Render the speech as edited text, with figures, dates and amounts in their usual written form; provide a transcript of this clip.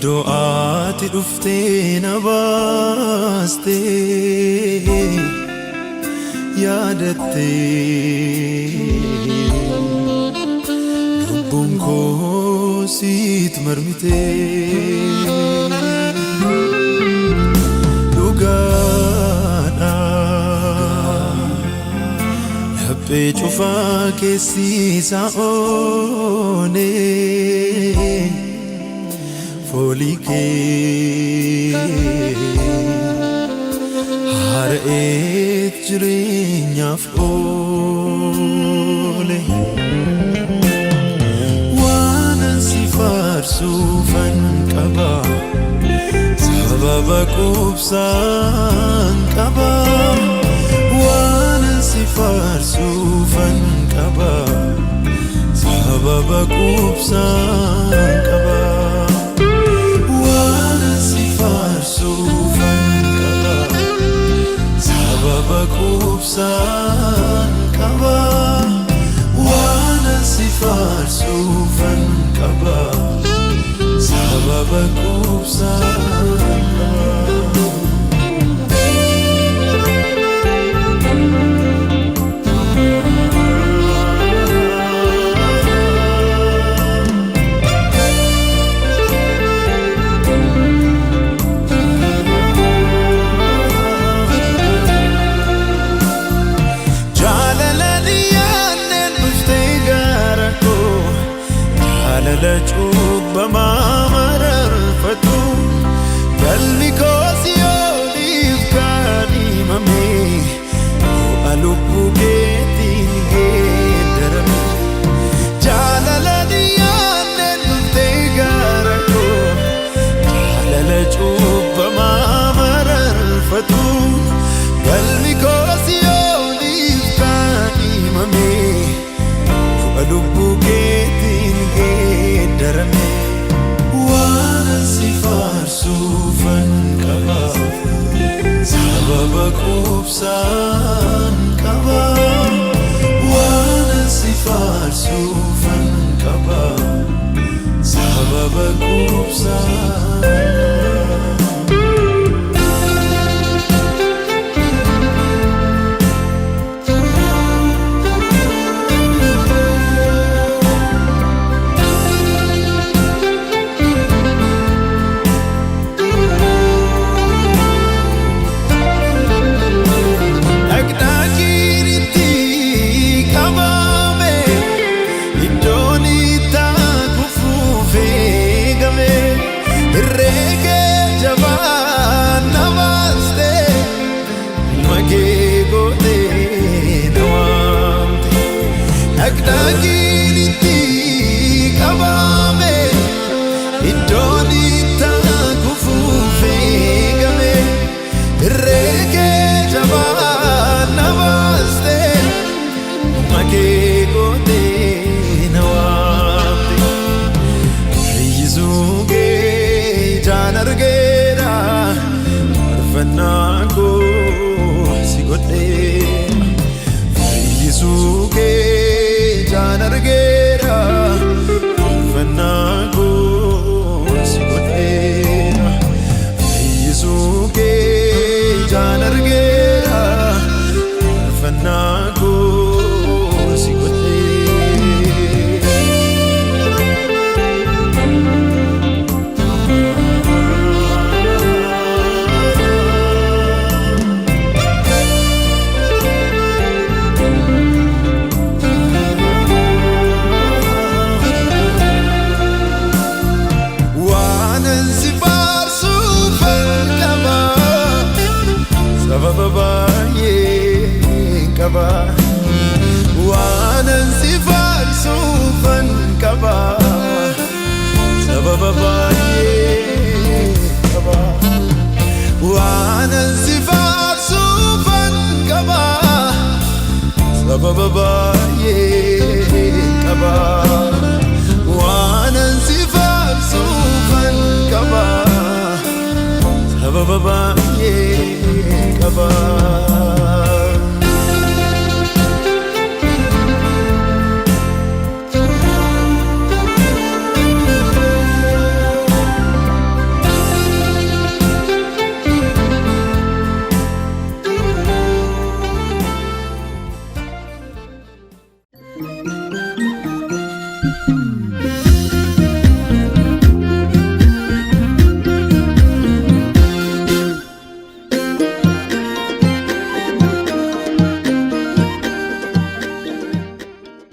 Do'aati dhuftee na baastee yaadattee lubbuun koo sitti marmitee dhugaadha laphee cufaa keessisaa oonee Folike har'eet jireenyaaf oole waanan si faarsuufan qaba sababa qubsaan qaba waanan si faarsuufan qaba sababa qubsaan qaba Sababa qubsaan qaba waanan si faarsuufan qaba sababa qubsaan qaba La chubba mamararfatu galmi kosi oliif kaadhimame alubbu keetiin geeddarame jaalala dhiyaanneen dhuftee gaara koo jaalala chubba mamararfatu galmi kosi oliif kaadhimame alubbu keetiin geeddarame waanan si faarsuufan qaba sababa qubsaan qaba waanan si faarsuufan qaba sababa qubsaan Fanago si godhe fayyisuke janargera fanago si godhe fayyisuke janargera fanago si godhe Waanan si faarsuufan qaba وانا انزفاف سوفا كبا سبب بايه كبا وانا انزفاف سوفا كبا سبب بايه كبا